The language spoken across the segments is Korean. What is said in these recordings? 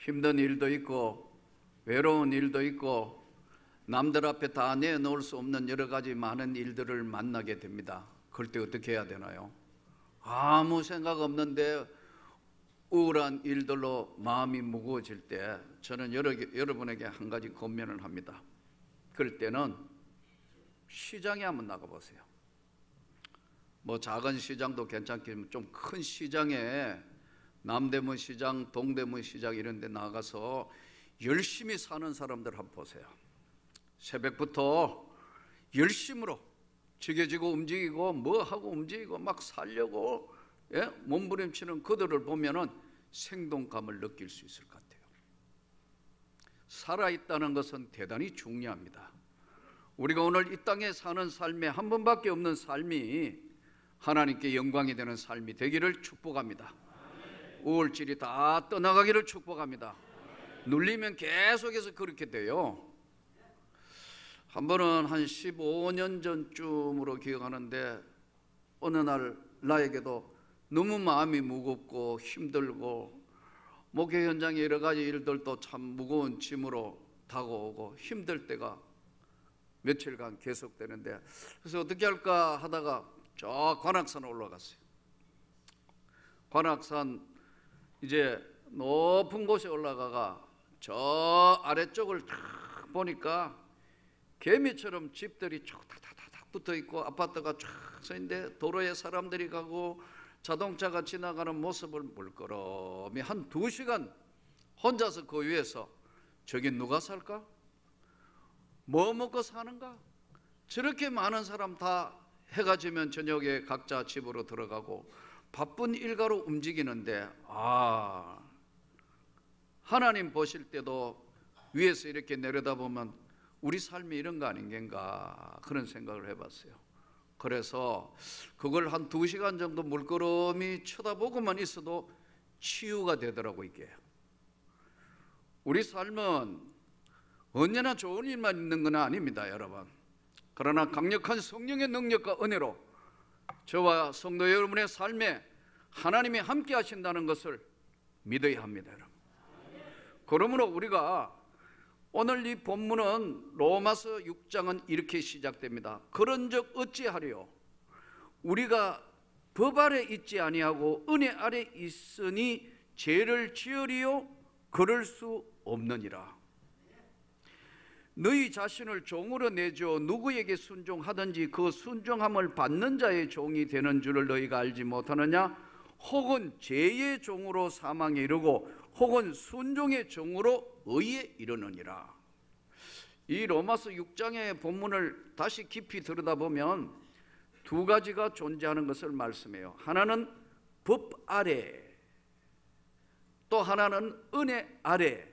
힘든 일도 있고 외로운 일도 있고 남들 앞에 다 내놓을 수 없는 여러 가지 많은 일들을 만나게 됩니다. 그럴 때 어떻게 해야 되나요? 아무 생각 없는데 우울한 일들로 마음이 무거워질 때 저는 여러분에게 한 가지 권면을 합니다. 그럴 때는 시장에 한번 나가보세요. 뭐 작은 시장도 괜찮겠지만 좀 큰 시장에 남대문 시장, 동대문 시장 이런 데 나가서 열심히 사는 사람들 한번 보세요. 새벽부터 열심으로 지게지고 움직이고 뭐 하고 움직이고 막 살려고 몸부림치는 그들을 보면은 생동감을 느낄 수 있을 것 같아요. 살아있다는 것은 대단히 중요합니다. 우리가 오늘 이 땅에 사는 삶에 한 번밖에 없는 삶이 하나님께 영광이 되는 삶이 되기를 축복합니다. 우울질이 다 떠나가기를 축복합니다. 눌리면 계속해서 그렇게 돼요. 한 번은 한 15년 전쯤으로 기억하는데 어느 날 나에게도 너무 마음이 무겁고 힘들고 목회 현장의 여러 가지 일들도 참 무거운 짐으로 다가오고 힘들 때가 며칠간 계속되는데, 그래서 어떻게 할까 하다가 저 관악산 올라갔어요. 관악산 이제 높은 곳에 올라가가 저 아래쪽을 딱 보니까 개미처럼 집들이 쭉 탁탁탁 붙어 있고 아파트가 쫙 서 있는데 도로에 사람들이 가고 자동차가 지나가는 모습을 물끄러미 한 2시간 혼자서 그 위에서 저기 누가 살까? 뭐 먹고 사는가? 저렇게 많은 사람 다 해가 지면 저녁에 각자 집으로 들어가고 바쁜 일가로 움직이는데, 하나님 보실 때도 위에서 이렇게 내려다보면 우리 삶이 이런 거 아닌가 그런 생각을 해봤어요. 그래서 그걸 한 2시간 정도 물끄러미 쳐다보고만 있어도 치유가 되더라고. 이게 우리 삶은 언제나 좋은 일만 있는 건 아닙니다, 여러분. 그러나 강력한 성령의 능력과 은혜로 저와 성도 여러분의 삶에 하나님이 함께 하신다는 것을 믿어야 합니다, 여러분. 그러므로 우리가 오늘 이 본문은 로마서 6장은 이렇게 시작됩니다. 그런즉 어찌하리요? 우리가 법 아래 있지 아니하고 은혜 아래 있으니 죄를 지으리요? 그럴 수 없느니라. 너희 자신을 종으로 내주어 누구에게 순종하든지 그 순종함을 받는 자의 종이 되는 줄을 너희가 알지 못하느냐? 혹은 죄의 종으로 사망에 이르고 혹은 순종의 종으로 의에 이르느니라. 이 로마서 6장의 본문을 다시 깊이 들여다보면 2가지가 존재하는 것을 말씀해요. 하나는 법 아래, 또 하나는 은혜 아래.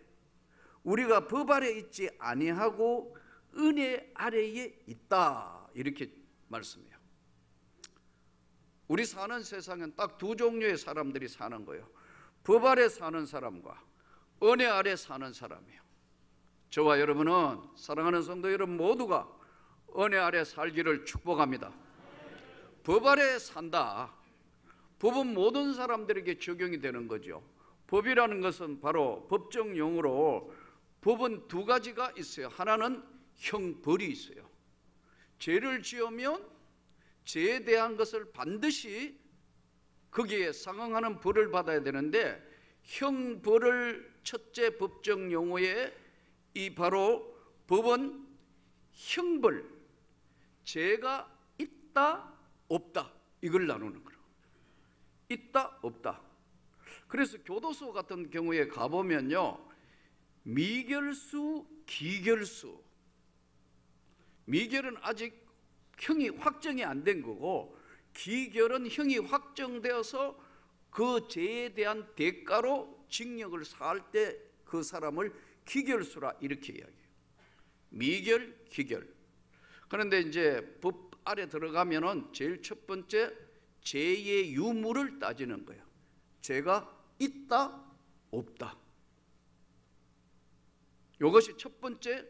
우리가 법 아래 있지 아니하고 은혜 아래에 있다, 이렇게 말씀해요. 우리 사는 세상은 딱 2 종류의 사람들이 사는 거예요. 법 아래 사는 사람과 은혜 아래 사는 사람이에요. 저와 여러분은, 사랑하는 성도 여러분 모두가 은혜 아래 살기를 축복합니다. 법 아래 산다. 법은 모든 사람들에게 적용이 되는 거죠. 법이라는 것은 바로 법정 용어로 법은 2가지가 있어요. 하나는 형벌이 있어요. 죄를 지으면 죄에 대한 것을 반드시 거기에 상응하는 벌을 받아야 되는데, 형벌을 첫째 법정 용어에 이 바로 법은 형벌, 죄가 있다 없다 이걸 나누는 거예요. 있다 없다. 그래서 교도소 같은 경우에 가보면요, 미결수, 기결수. 미결은 아직 형이 확정이 안 된 거고, 기결은 형이 확정되어서 그 죄에 대한 대가로 징역을 사할 때 그 사람을 기결수라 이렇게 이야기해요. 미결, 기결. 그런데 이제 법 아래 들어가면은 제일 첫 번째 죄의 유무를 따지는 거예요. 죄가 있다 없다. 이것이 첫 번째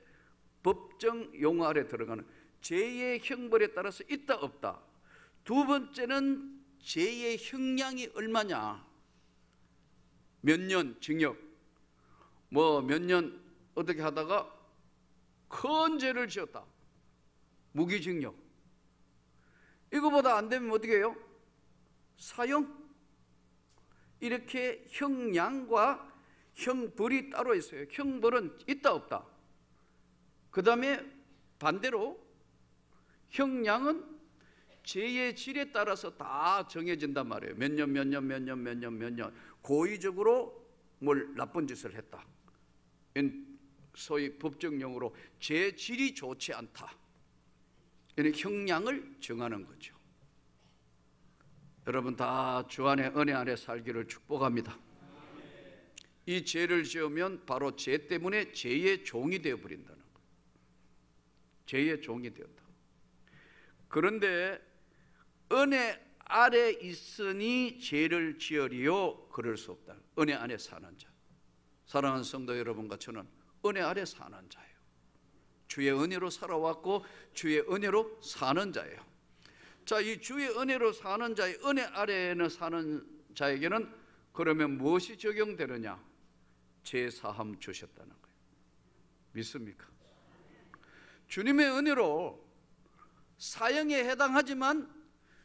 법정 용어 아래 들어가는 죄의 형벌에 따라서 있다 없다. 2 번째는 죄의 형량이 얼마냐, 몇 년 징역. 뭐 몇 년 어떻게 하다가 큰 죄를 지었다. 무기징역. 이거보다 안 되면 어떻게 해요? 사형. 이렇게 형량과 형벌이 따로 있어요. 형벌은 있다 없다. 그 다음에 반대로 형량은 죄의 질에 따라서 다 정해진단 말이에요. 몇 년, 몇 년, 몇 년, 몇 년, 몇 년. 고의적으로 뭘 나쁜 짓을 했다. 소위 법정용어로 죄 질이 좋지 않다. 이런 형량을 정하는 거죠. 여러분 다 주 안에 은혜 안에 살기를 축복합니다. 이 죄를 지으면 바로 죄 때문에 죄의 종이 되어버린다는 거예요. 죄의 종이 되었다. 그런데 은혜 아래 있으니 죄를 지으리요? 그럴 수 없다. 은혜 안에 사는 자. 사랑하는 성도 여러분과 저는 은혜 아래 사는 자예요. 주의 은혜로 살아왔고 주의 은혜로 사는 자예요. 자, 이 주의 은혜로 사는 자의 은혜 아래에는 사는 자에게는 그러면 무엇이 적용되느냐? 죄 사함 주셨다는 거예요. 믿습니까? 주님의 은혜로 사형에 해당하지만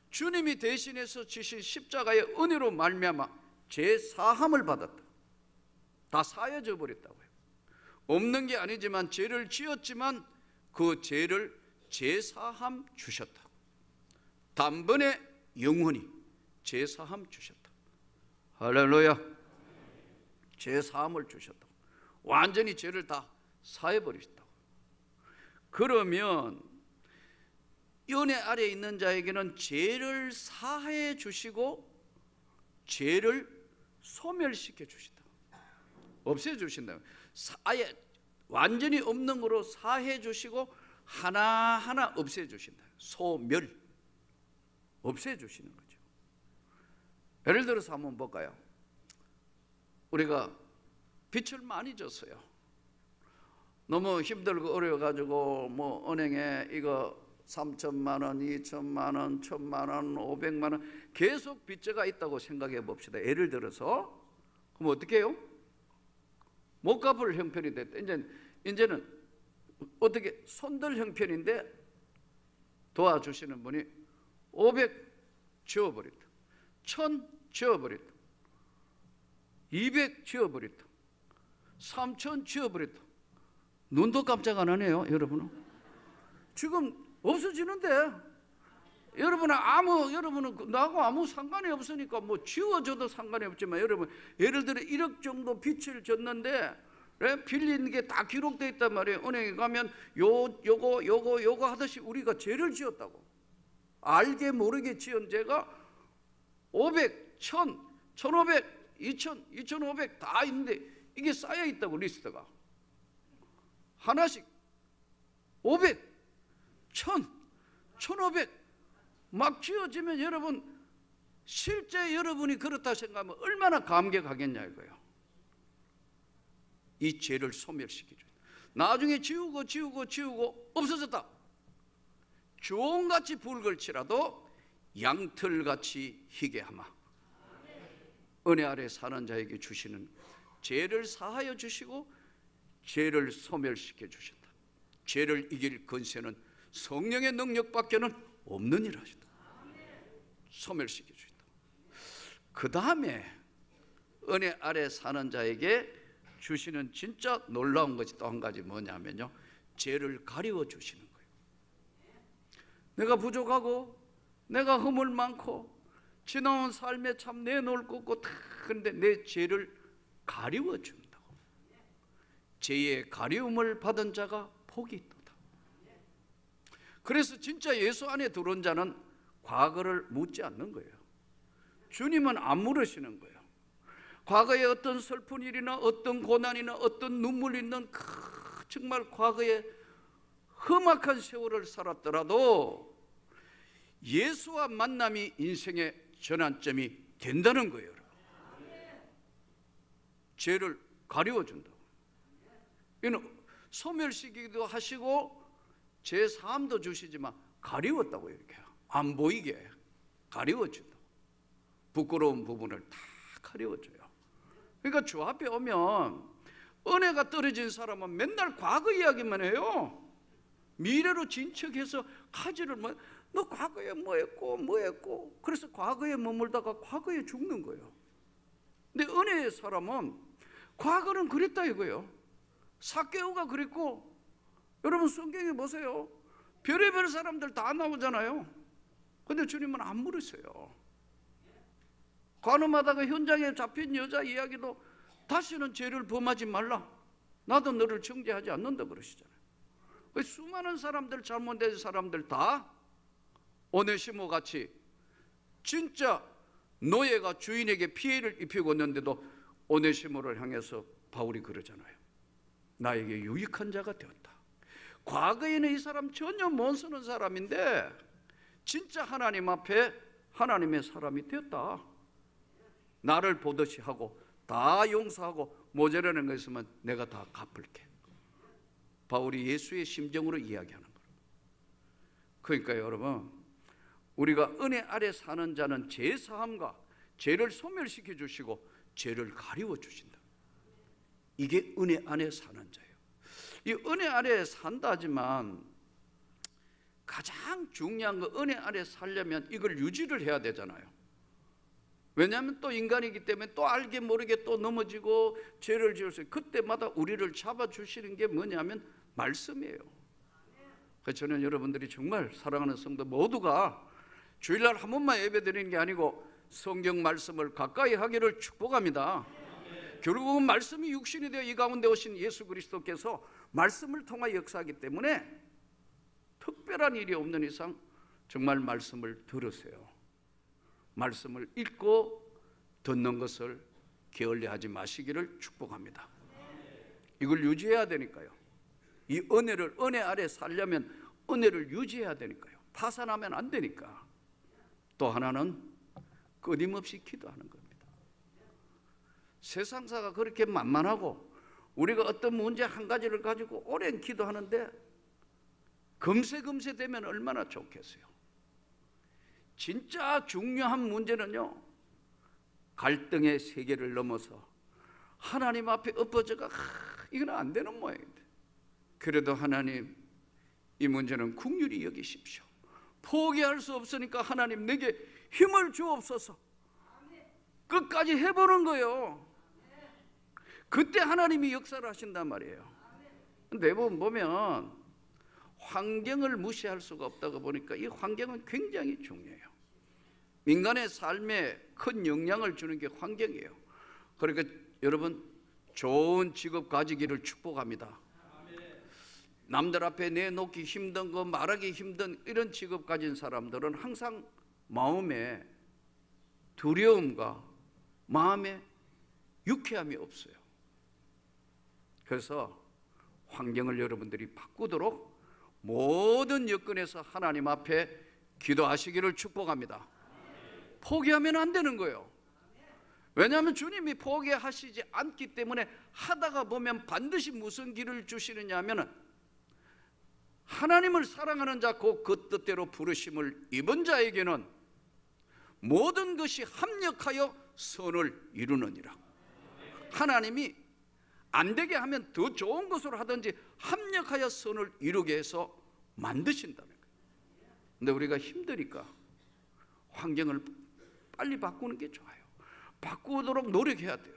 주님이 대신해서 지신 십자가의 은혜로 말미암아 죄 사함을 받았다. 다 사여져 버렸다고요. 없는 게 아니지만 죄를 지었지만 그 죄를 죄 사함 주셨다. 단번에 영원히 죄 사함 주셨다. 할렐루야. 죄 사함을 주셨다. 완전히 죄를 다 사해 버리셨다. 그러면 은혜 아래에 있는 자에게는 죄를 사해 주시고 죄를 소멸시켜 주신다. 없애 주신다. 아예 완전히 없는 거로 사해 주시고 하나하나 없애 주신다. 소멸. 없애 주시는 거죠. 예를 들어서 한번 볼까요? 우리가 빚을 많이 졌어요. 너무 힘들고 어려워가지고 뭐 은행에 이거 3천만 원, 2천만 원, 1,000만 원, 500만 원 계속 빚져가 있다고 생각해 봅시다. 예를 들어서 그럼 어떻게 해요? 못 갚을 형편이 됐다. 이제는 어떻게 손들 형편인데 도와주시는 분이 500 지워버렸다. 1,000 지워버렸다. 200 지워버렸다. 3,000 지워버렸다. 눈도 깜짝 안 하네요, 여러분은. 지금 없어지는데 여러분은 나하고 아무 상관이 없으니까 뭐 지워져도 상관이 없지만 여러분 예를 들어 1억 정도 빚을 졌는데 빌린 게 다 기록되어 있단 말이에요. 은행에 가면 요거 하듯이 우리가 죄를 지었다고 알게 모르게 지은 죄가 500, 1000, 1500, 2000, 2500 다 있는데 이게 쌓여 있다고 리스트가 하나씩 500, 1000, 1500 막 지어지면 여러분 실제 여러분이 그렇다 생각하면 얼마나 감격하겠냐 이거예요. 이 죄를 소멸시키죠. 나중에 지우고 없어졌다. 주홍같이 붉을지라도 양털같이 희게 하마. 은혜 아래 사는 자에게 주시는 죄를 사하여 주시고 죄를 소멸시켜 주신다. 죄를 이길 권세는 성령의 능력밖에는 없는 일 하신다. 소멸시켜 주신다. 그 다음에 은혜 아래 사는 자에게 주시는 진짜 놀라운 것이 또 한 가지 뭐냐면요, 죄를 가리워 주시는 거예요. 내가 부족하고 내가 허물 많고 지나온 삶에 참 내놓을 것 없고 그런데 내 죄를 가리워 준다고. 죄의 가리움을 받은 자가 복이 있도다. 그래서 진짜 예수 안에 들어온 자는 과거를 묻지 않는 거예요. 주님은 안 물으시는 거예요. 과거에 어떤 슬픈 일이나 어떤 고난이나 어떤 눈물 있는 정말 과거에 험악한 세월을 살았더라도 예수와 만남이 인생의 전환점이 된다는 거예요. 죄를 가리워준다고. 이는 소멸시키기도 하시고 죄 사함도 주시지만 가리웠다고 이렇게 안 보이게 가리워준다. 부끄러운 부분을 다 가리워줘요. 그러니까 주 앞에 오면 은혜가 떨어진 사람은 맨날 과거 이야기만 해요. 미래로 진척해서 가지를 너 과거에 뭐 했고 그래서 과거에 머물다가 과거에 죽는 거예요. 근데 은혜의 사람은 과거는 그랬다 이거예요. 삭개오가 그랬고, 여러분 성경에 보세요. 별의별 사람들 다 나오잖아요. 근데 주님은 안 물으세요. 간음하다가 현장에 잡힌 여자 이야기도 다시는 죄를 범하지 말라, 나도 너를 정죄하지 않는다 그러시잖아요. 수많은 사람들, 잘못된 사람들 다 오네시모 같이 진짜 노예가 주인에게 피해를 입히고 있는데도 오네시모를 향해서 바울이 그러잖아요. 나에게 유익한 자가 되었다. 과거에는 이 사람 전혀 못 쓰는 사람인데 진짜 하나님 앞에 하나님의 사람이 되었다. 나를 보듯이 하고 다 용서하고 모자라는 거 있으면 내가 다 갚을게. 바울이 예수의 심정으로 이야기하는 거예요. 그러니까 여러분, 우리가 은혜 아래 사는 자는 죄 사함과 죄를 소멸시켜 주시고 죄를 가리워 주신다. 이게 은혜 안에 사는 자예요. 이 은혜 아래 산다 하지만 가장 중요한 거, 은혜 아래 살려면 이걸 유지를 해야 되잖아요. 왜냐하면 또 인간이기 때문에 또 알게 모르게 또 넘어지고 죄를 지을 수 있어요. 그때마다 우리를 잡아주시는 게 뭐냐면 말씀이에요. 그래서 저는 여러분들이 정말 사랑하는 성도 모두가 주일날 한 번만 예배드리는 게 아니고 성경 말씀을 가까이 하기를 축복합니다. 결국은 말씀이 육신이 되어 이 가운데 오신 예수 그리스도께서 말씀을 통하여 역사하기 때문에 특별한 일이 없는 이상 정말 말씀을 들으세요. 말씀을 읽고 듣는 것을 게을리하지 마시기를 축복합니다. 이걸 유지해야 되니까요. 이 은혜를, 은혜 아래 살려면 은혜를 유지해야 되니까요. 파산하면 안 되니까. 또 하나는 끊임없이 기도하는 겁니다. 세상사가 그렇게 만만하고 우리가 어떤 문제 한 가지를 가지고 오랜 기도하는데 금세 되면 얼마나 좋겠어요. 진짜 중요한 문제는요, 갈등의 세계를 넘어서 하나님 앞에 엎어져가 이건 안 되는 모양인데, 그래도 하나님 이 문제는 긍휼히 여기십시오. 포기할 수 없으니까 하나님 내게 힘을 주옵소서. 끝까지 해보는 거예요. 그때 하나님이 역사를 하신단 말이에요. 대부분 보면 환경을 무시할 수가 없다고 보니까 이 환경은 굉장히 중요해요. 인간의 삶에 큰 영향을 주는 게 환경이에요. 그러니까 여러분, 좋은 직업 가지기를 축복합니다. 남들 앞에 내놓기 힘든 거, 말하기 힘든 이런 직업 가진 사람들은 항상 마음에 두려움과 마음에 유쾌함이 없어요. 그래서 환경을 여러분들이 바꾸도록 모든 여건에서 하나님 앞에 기도하시기를 축복합니다. 포기하면 안 되는 거예요. 왜냐하면 주님이 포기하시지 않기 때문에 하다가 보면 반드시 무슨 길을 주시느냐 하면 하나님을 사랑하는 자, 곧 그 뜻대로 부르심을 입은 자에게는 모든 것이 합력하여 선을 이루느니라. 하나님이 안 되게 하면 더 좋은 것으로 하든지 합력하여 선을 이루게 해서 만드신다는 거예요. 근데 우리가 힘드니까 환경을 빨리 바꾸는 게 좋아요. 바꾸도록 노력해야 돼요.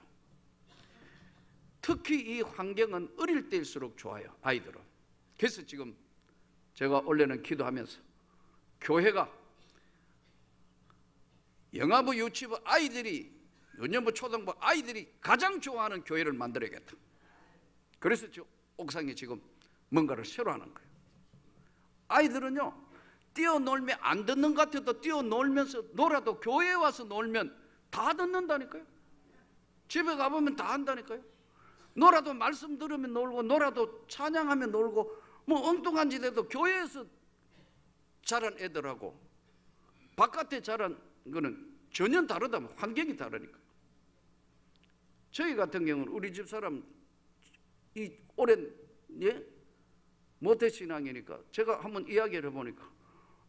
특히 이 환경은 어릴 때일수록 좋아요, 아이들은. 그래서 지금 제가 원래는 기도하면서 교회가 영아부, 유치부 아이들이, 유년부, 초등부 아이들이 가장 좋아하는 교회를 만들어야겠다. 그래서 저 옥상에 지금 뭔가를 새로 하는 거예요. 아이들은요, 뛰어놀면 안 듣는 것 같아도 뛰어놀면서 놀아도 교회에 와서 놀면 다 듣는다니까요. 집에 가보면 다 한다니까요. 놀아도 말씀 들으면 놀고, 놀아도 찬양하면 놀고, 뭐 엉뚱한 짓 해도 교회에서 자란 애들하고 바깥에 자란 거는 전혀 다르다. 환경이 다르니까. 저희 같은 경우는 우리 집 사람 이 오랜 모태신앙이니까 제가 한번 이야기를 해보니까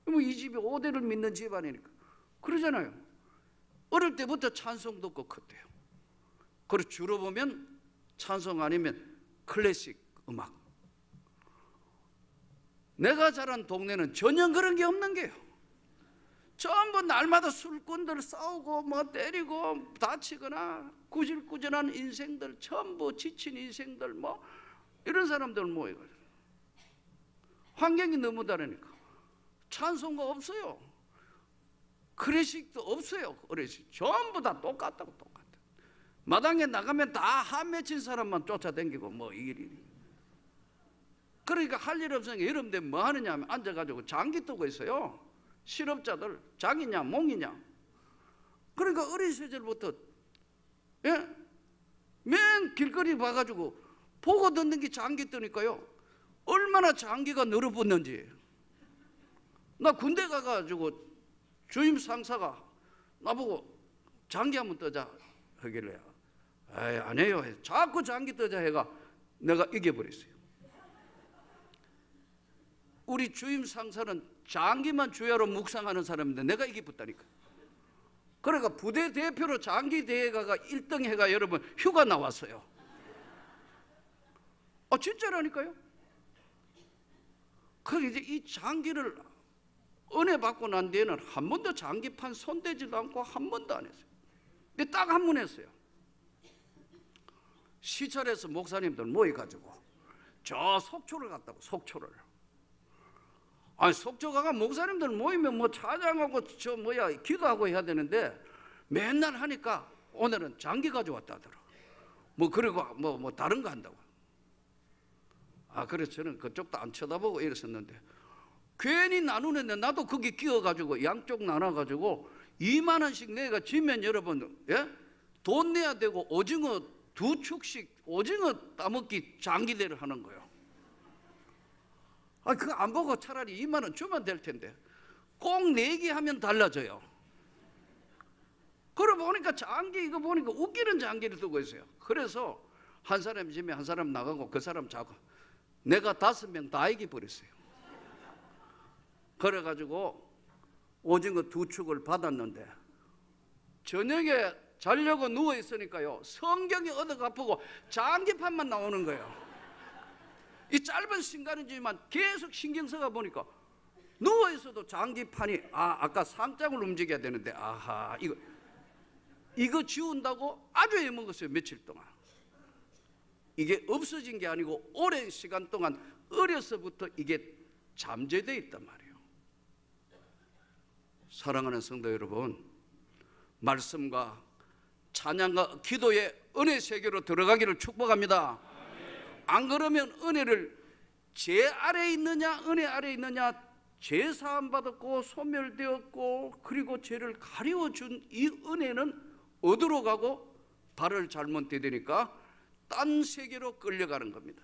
뭐 이 집이 5대를 믿는 집안이니까 그러잖아요. 어릴 때부터 찬송 듣고 컸대요. 그리고 주로 보면 찬송 아니면 클래식 음악. 내가 자란 동네는 전혀 그런 게 없는 게요. 전부 날마다 술꾼들 싸우고 뭐 때리고 다치거나 구질구질한 인생들, 전부 지친 인생들, 뭐 이런 사람들 모여가지고 환경이 너무 다르니까 찬송가 없어요. 클래식도 없어요. 클래식 전부 다 똑같다고. 마당에 나가면 다 한 맺힌 사람만 쫓아다니고 뭐 이게. 그러니까 할 일 없으니까 여름 되면 뭐 하느냐 하면 앉아가지고 장기 뜨고 있어요. 실업자들 장이냐 몽이냐. 그러니까 어린 시절부터 맨 길거리 봐가지고 보고 듣는 게 장기 뜨니까요. 얼마나 장기가 늘어붙는지. 나 군대 가가지고 주임 상사가 나보고 장기 한번 뜨자 하길래 에이 안 해요. 자꾸 장기 뜨자 해가 내가 이겨버렸어요. 우리 주임 상사는 장기만 주야로 묵상하는 사람인데 내가 이기붙다니까. 그러니까 부대 대표로 장기 대회가가 1등 해가 여러분 휴가 나왔어요. 진짜라니까요. 그래서 이제 이 장기를 은혜 받고 난 뒤에는 한 번도 장기판 손대지도 않고 한 번도 안 했어요. 근데 딱 한 번 했어요. 시찰에서 목사님들 모여가지고 저 속초를 갔다고. 속초를. 아니 속초 가가 목사님들 모이면 뭐 찬양하고 기도하고 해야 되는데 맨날 하니까 오늘은 장기 가져왔다 하더라. 뭐 그리고 뭐 다른 거 한다고. 그래서 저는 그쪽도 안 쳐다보고 이랬었는데 괜히 나누는데 나도 거기 끼어가지고 양쪽 나눠가지고 2만 원씩 내가 지면 여러분 돈 내야 되고 오징어 2축씩 오징어 따먹기 장기대를 하는 거예요. 그거 안 보고 차라리 2만 원 주면 될 텐데 꼭 내기 하면 달라져요. 그러고 보니까 장기 이거 보니까 웃기는 장기를 두고 있어요. 그래서 한 사람 집에 한 사람 나가고 그 사람 자고 내가 5명 다 이겨버렸어요. 그래가지고 오징어 2축을 받았는데 저녁에 자려고 누워있으니까요 성경이 얻어가쁘고 장기판만 나오는 거예요. 이 짧은 시간이지만 계속 신경 써가 보니까 누워있어도 장기판이 아까 상장을 움직여야 되는데 이거 지운다고 아주 애먹었어요. 며칠 동안. 이게 없어진 게 아니고 오랜 시간 동안 어려서부터 이게 잠재되어 있단 말이에요. 사랑하는 성도 여러분, 말씀과 찬양과 기도의 은혜 세계로 들어가기를 축복합니다. 안 그러면 은혜를 제 아래에 있느냐 은혜 아래에 있느냐, 죄 사함 받았고 소멸되었고 그리고 죄를 가리워준 이 은혜는 어디로 가고 발을 잘못 디디니까 딴 세계로 끌려가는 겁니다.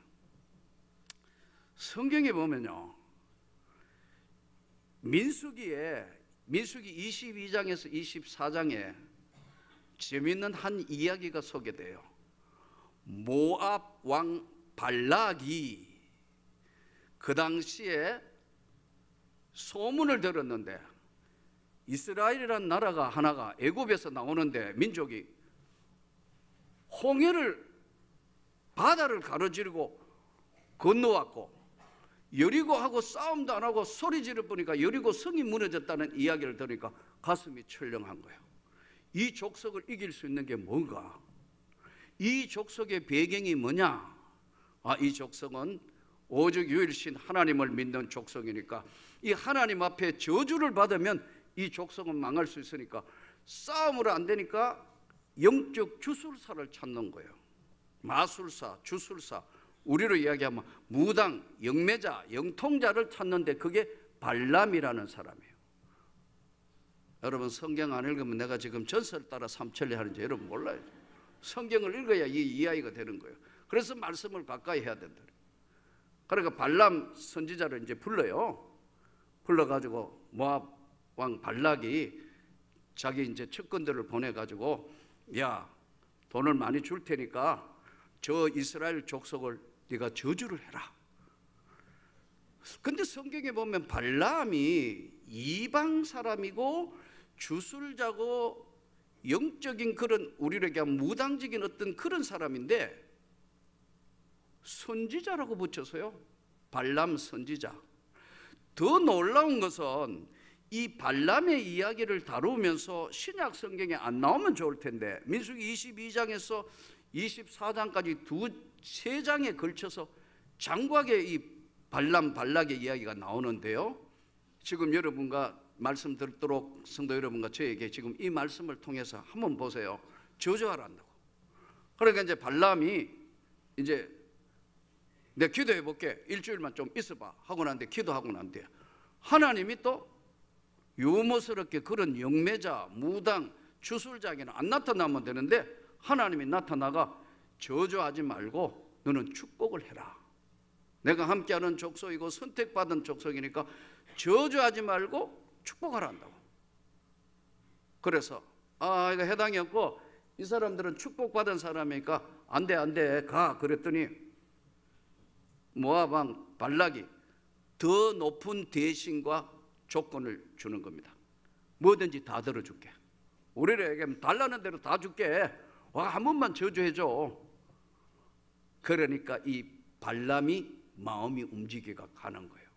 성경에 보면요 민수기 22장에서 24장에 재미있는 한 이야기가 소개돼요. 모압 왕 발락이 그 당시에 소문을 들었는데 이스라엘이라는 나라가 하나가 애굽에서 나오는데 민족이 홍해를 바다를 가로지르고 건너왔고 여리고하고 싸움도 안 하고 소리 지르 보니까 여리고 성이 무너졌다는 이야기를 들으니까 가슴이 철렁한 거예요. 이 족속을 이길 수 있는 게 뭔가? 이 족속의 배경이 뭐냐? 이 족속은 오직 유일신 하나님을 믿는 족속이니까 이 하나님 앞에 저주를 받으면 이 족속은 망할 수 있으니까 싸움으로 안 되니까 영적 주술사를 찾는 거예요. 마술사, 주술사, 우리로 이야기하면 무당, 영매자, 영통자를 찾는데 그게 발람이라는 사람이에요. 여러분 성경 안 읽으면 내가 지금 전설 따라 삼천리 하는지 여러분 몰라요. 성경을 읽어야 이 이야기가 되는 거예요. 그래서 말씀을 가까이 해야 된다. 그러니까 발람 선지자를 이제 불러요. 불러가지고 모압 왕 발락이 자기 이제 측근들을 보내가지고 야 돈을 많이 줄 테니까 저 이스라엘 족속을 네가 저주를 해라. 근데 성경에 보면 발람이 이방 사람이고 주술자고 영적인 그런 우리에게 무당적인 어떤 그런 사람인데 선지자라고 붙였어요. 발람 선지자. 더 놀라운 것은 이 발람의 이야기를 다루면서 신약 성경에 안 나오면 좋을 텐데 민수기 22장에서 24장까지 세 장에 걸쳐서 장구하게 이 발락의 이야기가 나오는데요. 지금 여러분과 말씀 듣도록 성도 여러분과 저에게 지금 이 말씀을 통해서 한번 보세요. 저주하라 한다고. 그러니까 이제 발람이 이제 내가 기도해 볼게. 일주일만 좀 있어봐. 하고 난데 기도하고 난데 하나님이 또 유머스럽게 그런 영매자, 무당, 주술자에게는 안 나타나면 되는데 하나님이 나타나가 저주하지 말고 너는 축복을 해라. 내가 함께하는 족속이고 선택받은 족속이니까 저주하지 말고 축복하라 한다고. 그래서 이거 해당이 없고 이 사람들은 축복받은 사람이니까 안 돼 가. 그랬더니 모압 왕 발락이 더 높은 대신과 조건을 주는 겁니다. 뭐든지 다 들어줄게. 우리에게 달라는 대로 다 줄게. 와, 한 번만 저주해줘. 그러니까 이 발람이 마음이 움직이가 가는 거예요.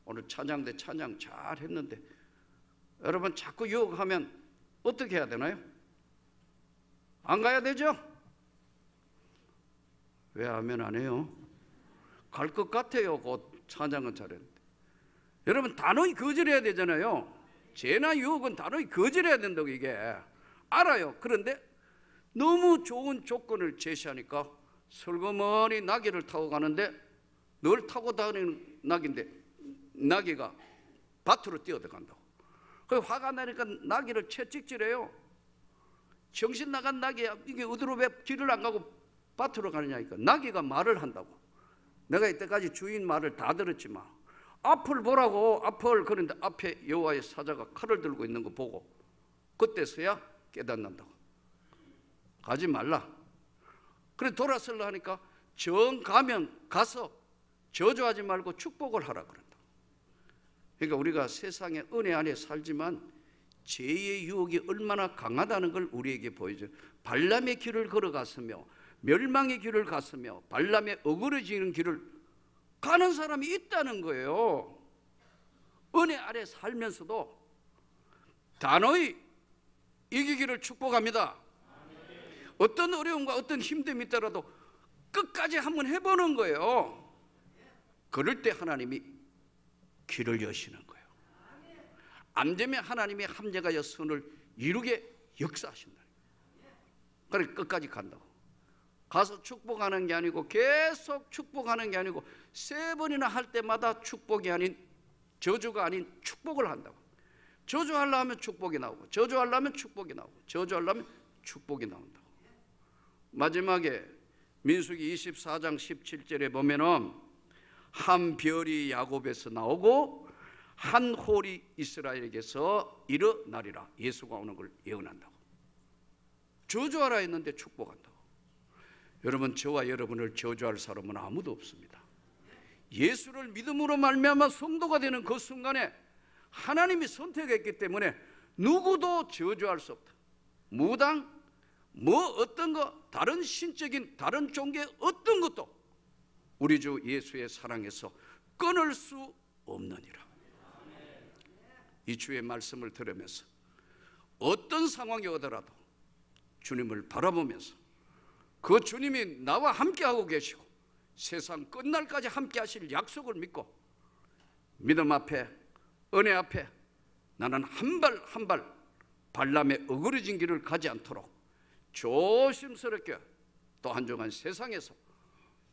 오늘 찬양대 찬양 잘 했는데 여러분 자꾸 유혹하면 어떻게 해야 되나요? 안 가야 되죠? 왜 하면 안 해요? 갈 것 같아요. 곧 찬양은 잘했는데 여러분 단호히 거절해야 되잖아요. 죄나 유혹은 단호히 거절해야 된다고. 이게 알아요. 그런데 너무 좋은 조건을 제시하니까 슬그머니 나귀를 타고 가는데 늘 타고 다니는 나귀인데 나귀가 밭으로 뛰어들어간다고. 그 화가 나니까 나귀를 채찍질해요. 정신 나간 나귀야. 이게 어디로 왜 길을 안 가고 밭으로 가느냐니까. 나귀가 말을 한다고. 내가 이때까지 주인 말을 다 들었지만 앞을 보라고. 앞을. 그런데 앞에 여호와의 사자가 칼을 들고 있는 거 보고 그때서야 깨닫는다고. 가지 말라. 그래 돌아서려 하니까 정 가면 가서 저주하지 말고 축복을 하라 그런다. 그러니까 우리가 세상의 은혜 안에 살지만 죄의 유혹이 얼마나 강하다는 걸 우리에게 보여줘요. 발람의 길을 걸어갔으며 멸망의 길을 갔으며 발람의 어그러지는 길을 가는 사람이 있다는 거예요. 은혜 아래 살면서도 단호히 이기기를 축복합니다. 어떤 어려움과 어떤 힘듦이 있더라도 끝까지 한번 해보는 거예요. 그럴 때 하나님이 길을 여시는 거예요. 안 되면 하나님이 합력하여 선을 이루게 역사하신다. 그래 끝까지 간다고. 가서 축복하는 게 아니고 계속 축복하는 게 아니고 3번이나 할 때마다 축복이 아닌 저주가 아닌 축복을 한다고. 저주하려면 하면 축복이 나오고 저주하려면 축복이 나오고 저주하려면 축복이 나온다고. 마지막에 민수기 24장 17절에 보면은 한 별이 야곱에서 나오고 한 홀이 이스라엘에게서 일어나리라. 예수가 오는 걸 예언한다고. 저주하라 했는데 축복한다고. 여러분 저와 여러분을 저주할 사람은 아무도 없습니다. 예수를 믿음으로 말미암아 성도가 되는 그 순간에 하나님이 선택했기 때문에 누구도 저주할 수 없다. 무당 어떤 거 다른 신적인 다른 종교의 어떤 것도 우리 주 예수의 사랑에서 끊을 수 없느니라. 이 주의 말씀을 들으면서 어떤 상황이 오더라도 주님을 바라보면서 그 주님이 나와 함께하고 계시고 세상 끝날까지 함께하실 약속을 믿고 믿음 앞에 은혜 앞에 나는 한 발 한 발 발람의 어그러진 길을 가지 않도록 조심스럽게 또 한 주간 세상에서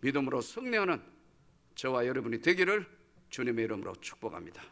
믿음으로 승리하는 저와 여러분이 되기를 주님의 이름으로 축복합니다.